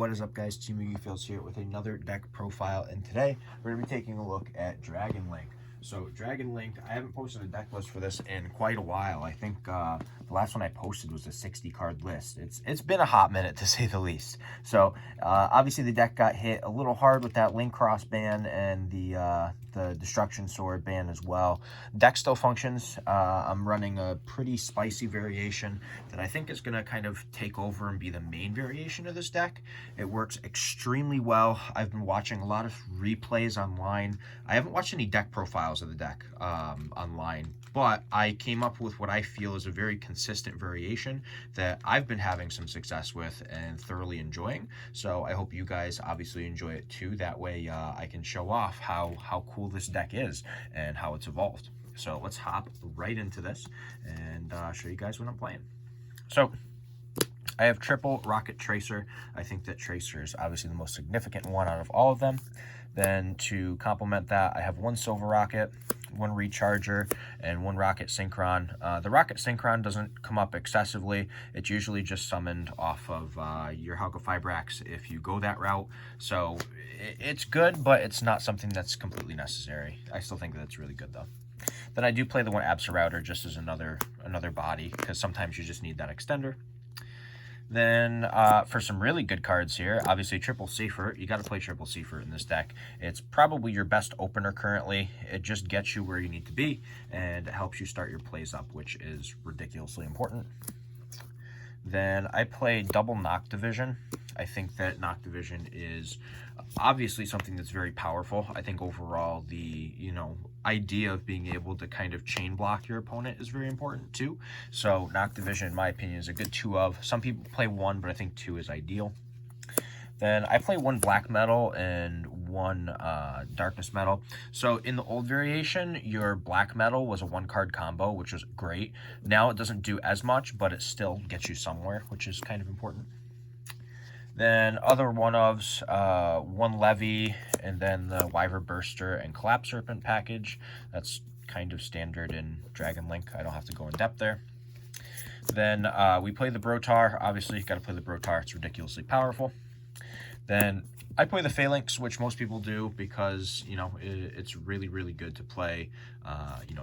What is up, guys? Team Yugi Fields here with another deck profile, and today we're going to be taking a look at Dragon Link. So Dragon Link, I haven't posted a deck list for this in quite a while. I think the last one I posted was a 60 card list. It's been a hot minute, to say the least. So obviously the deck got hit a little hard with that Link Cross ban and the Destruction Sword ban as well. Deck still functions. I'm running a pretty spicy variation that I think is going to kind of take over and be the main variation of this deck. It works extremely well. I've been watching a lot of replays online. I haven't watched any deck profiles of the deck online, but I came up with what I feel is a very consistent variation that I've been having some success with and thoroughly enjoying. So I hope you guys obviously enjoy it too. That way I can show off how cool this deck is and how it's evolved. So let's hop right into this and show you guys what I'm playing. So I have triple Rocket Tracer. I think that Tracer is obviously the most significant one out of all of them. Then to complement that, I have one Silver Rocket, one Recharger, and one Rocket Synchron. The Rocket Synchron doesn't come up excessively. It's usually just summoned off of your Halqifibrax if you go that route. So it's good, but it's not something that's completely necessary. I still think that's really good, though. Then I do play the one Absolrouter just as another body, because sometimes you just need that extender. Then for some really good cards here, obviously Triple Seifert. You got to play Triple Seifert in this deck. It's probably your best opener currently. It just gets you where you need to be, and it helps you start your plays up, which is ridiculously important. Then I play double Noctivision. I think that Noctivision is obviously something that's very powerful. I think overall the, idea of being able to kind of chain block your opponent is very important too. So Noctivision, in my opinion, is a good 2 of. Some people play 1, but I think 2 is ideal. Then I play 1 Black Metal and 1 Darkness Metal. So in the old variation, your Black Metal was a 1-card combo, which was great. Now it doesn't do as much, but it still gets you somewhere, which is kind of important. Then other 1-ofs, 1 Levy, and then the Wyver Burster and Collapse Serpent package. That's kind of standard in Dragon Link. I don't have to go in depth there. Then we play the Brotar. Obviously, you got to play the Brotar. It's ridiculously powerful. Then I play the Phalanx, which most people do because, it's really, really good to play,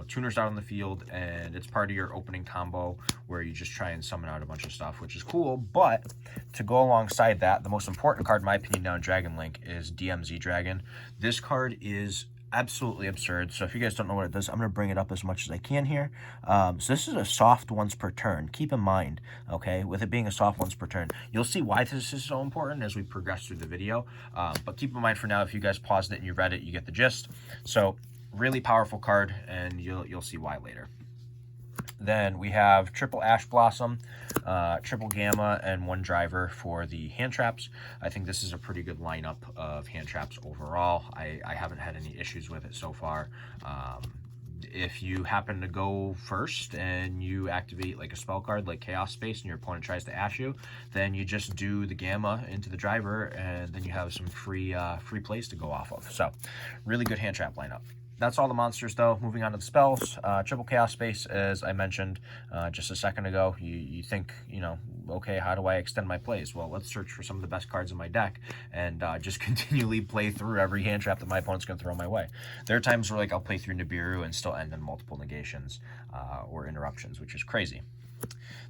tuners out on the field, and it's part of your opening combo where you just try and summon out a bunch of stuff, which is cool. But to go alongside that, the most important card, in my opinion, now in Dragon Link is DMZ Dragon. This card is absolutely absurd. So if you guys don't know what it does, I'm going to bring it up as much as I can here. So this is a soft once per turn. Keep in mind, okay, with it being a soft once per turn, you'll see why this is so important as we progress through the video. But keep in mind for now, if you guys paused it and you read it, you get the gist. So really powerful card, and you'll see why later. Then we have triple Ash Blossom, triple Gamma, and 1 Driver for the hand traps. I think this is a pretty good lineup of hand traps overall. I haven't had any issues with it so far. If you happen to go first and you activate like a spell card like Chaos Space and your opponent tries to Ash you, then you just do the Gamma into the Driver, and then you have some free plays to go off of. So really good hand trap lineup. That's all the monsters, though. Moving on to the spells. Triple Chaos Space, as I mentioned just a second ago. You think, okay, how do I extend my plays? Well, let's search for some of the best cards in my deck and just continually play through every hand trap that my opponent's going to throw my way. There are times where I'll play through Nibiru and still end in multiple negations or interruptions, which is crazy.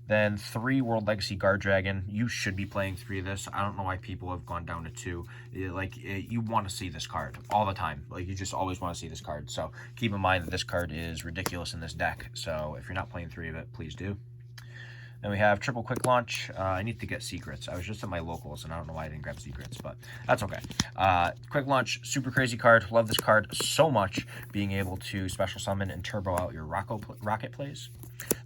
Then 3 World Legacy Guard Dragon. You should be playing 3 of this. I don't know why people have gone down to 2. You want to see this card all the time. You just always want to see this card. So keep in mind that this card is ridiculous in this deck. So if you're not playing 3 of it, please do. Then we have triple Quick Launch. I need to get secrets. I was just at my locals, and I don't know why I didn't grab secrets, but that's okay. Quick Launch, super crazy card. Love this card so much, being able to special summon and turbo out your rocket plays.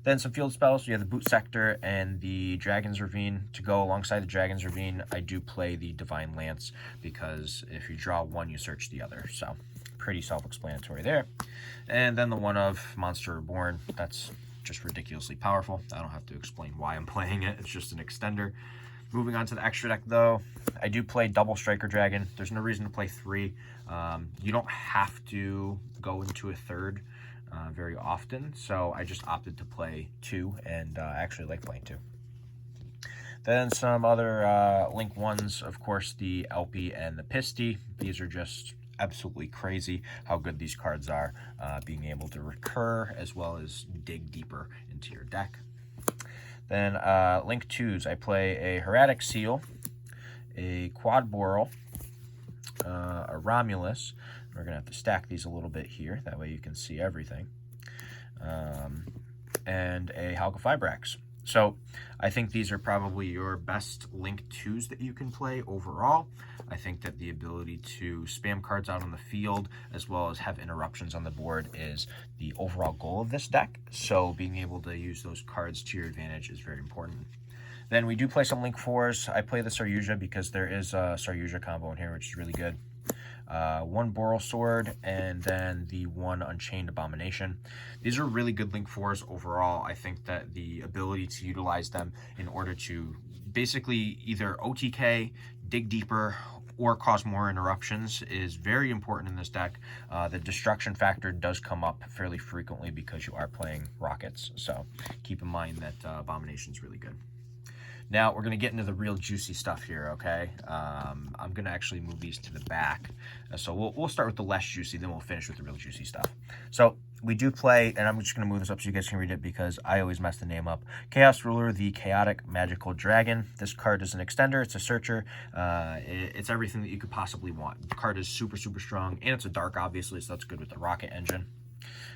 Then some field spells. You have the Boot Sector and the Dragon's Ravine. To go alongside the Dragon's Ravine, I do play the Divine Lance, because if you draw one, you search the other. So pretty self-explanatory there. And then the 1-of Monster Reborn. That's just ridiculously powerful. I don't have to explain why I'm playing it. It's just an extender. Moving on to the extra deck, though, I do play double Striker Dragon. There's no reason to play 3. You don't have to go into a 3rd very often, so I just opted to play 2, and I actually like playing 2. Then some other Link ones, of course, the Elpie and the Pisty. These are just absolutely crazy how good these cards are, being able to recur as well as dig deeper into your deck. Then Link 2s, I play a Hieratic Seal, a Quad Boral, a Romulus. We're going to have to stack these a little bit here, that way you can see everything, and a Halqifibrax. So I think these are probably your best Link 2s that you can play overall. I think that the ability to spam cards out on the field as well as have interruptions on the board is the overall goal of this deck. So being able to use those cards to your advantage is very important. Then we do play some Link 4s. I play the Saryuja because there is a Saryuja combo in here, which is really good. One Boral Sword, and then the one Unchained Abomination. These are really good Link 4s overall. I think that the ability to utilize them in order to basically either OTK, dig deeper, or cause more interruptions is very important in this deck. The destruction factor does come up fairly frequently because you are playing rockets, so keep in mind that Abomination is really good. Now, we're going to get into the real juicy stuff here, okay? I'm going to actually move these to the back. So we'll start with the less juicy, then we'll finish with the real juicy stuff. So we do play, and I'm just going to move this up so you guys can read it because I always mess the name up. Chaos Ruler, the Chaotic Magical Dragon. This card is an extender. It's a searcher. It's everything that you could possibly want. The card is super, super strong, and it's a dark, obviously, so that's good with the rocket engine.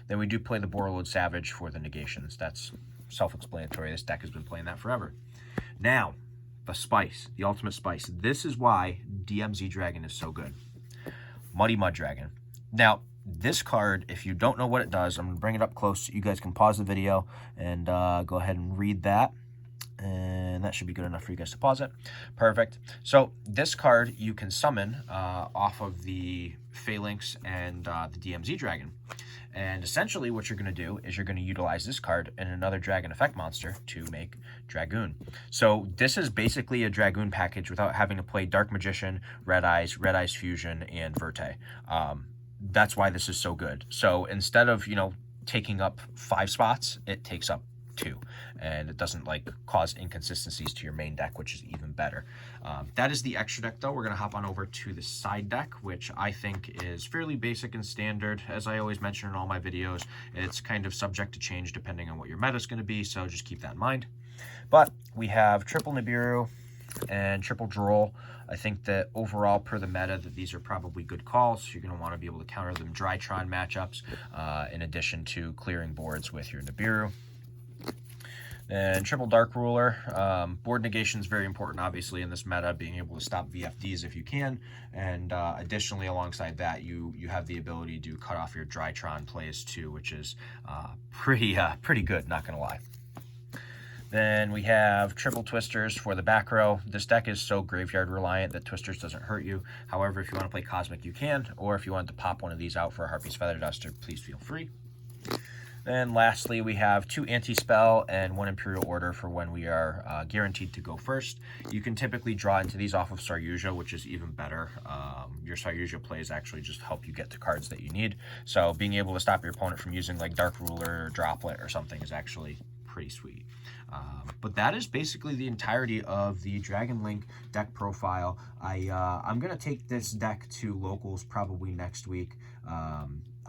Then we do play the Borreload Savage for the negations. That's self-explanatory. This deck has been playing that forever. Now, the spice, the ultimate spice. This is why DMZ Dragon is so good. Muddy Mud Dragon. Now, this card, if you don't know what it does, I'm going to bring it up close so you guys can pause the video and go ahead and read that. And that should be good enough for you guys to pause it. Perfect. So this card you can summon off of the Phalanx and the DMZ Dragon. And essentially what you're going to do is you're going to utilize this card and another Dragon Effect monster to make Dragoon. So this is basically a Dragoon package without having to play Dark Magician, Red Eyes Fusion, and Verte. That's why this is so good. So instead of, taking up 5 spots, it takes up 2, and it doesn't cause inconsistencies to your main deck, which is even better. That is the extra deck, though. We're going to hop on over to the side deck, which I think is fairly basic and standard. As I always mention in all my videos, it's kind of subject to change depending on what your meta is going to be, so just keep that in mind. But we have triple Nibiru and triple Droll. I think that overall, per the meta, that these are probably good calls. You're going to want to be able to counter them Drytron matchups, in addition to clearing boards with your Nibiru. And triple Dark Ruler. Board negation is very important, obviously, in this meta, being able to stop VFDs if you can. And additionally, alongside that, you have the ability to cut off your Drytron plays too, which is pretty good, not going to lie. Then we have triple Twisters for the back row. This deck is so graveyard reliant that Twisters doesn't hurt you. However, if you want to play Cosmic, you can. Or if you want to pop one of these out for a Harpy's Feather Duster, please feel free. Then lastly, we have 2 Anti-Spell and 1 Imperial Order for when we are guaranteed to go first. You can typically draw into these off of Saryuja, which is even better. Your Saryuja plays actually just help you get to cards that you need. So being able to stop your opponent from using Dark Ruler or Droplet or something is actually pretty sweet. But that is basically the entirety of the Dragon Link deck profile. I'm going to take this deck to locals probably next week.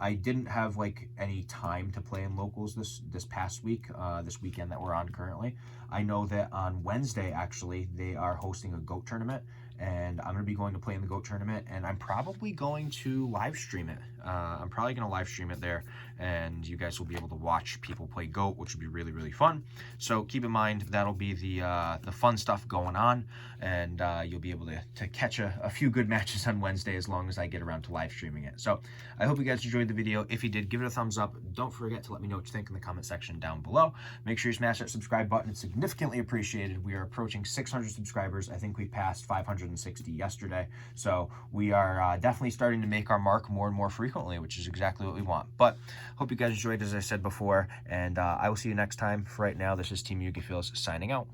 I didn't have any time to play in locals this past week, this weekend that we're on currently. I know that on Wednesday, actually, they are hosting a GOAT tournament, and I'm going to be going to play in the GOAT tournament, and I'm probably going to live stream it. I'm probably going to live stream it there, and you guys will be able to watch people play GOAT, which will be really, really fun. So keep in mind, that'll be the fun stuff going on, and you'll be able to catch a few good matches on Wednesday as long as I get around to live streaming it. So I hope you guys enjoyed the video. If you did, give it a thumbs up. Don't forget to let me know what you think in the comment section down below. Make sure you smash that subscribe button. It's significantly appreciated. We are approaching 600 subscribers. I think we passed 560 yesterday. So we are definitely starting to make our mark more and more frequently, which is exactly what we want. But hope you guys enjoyed, as I said before, and I will see you next time. For right now, this is Team Yugi Feels signing out.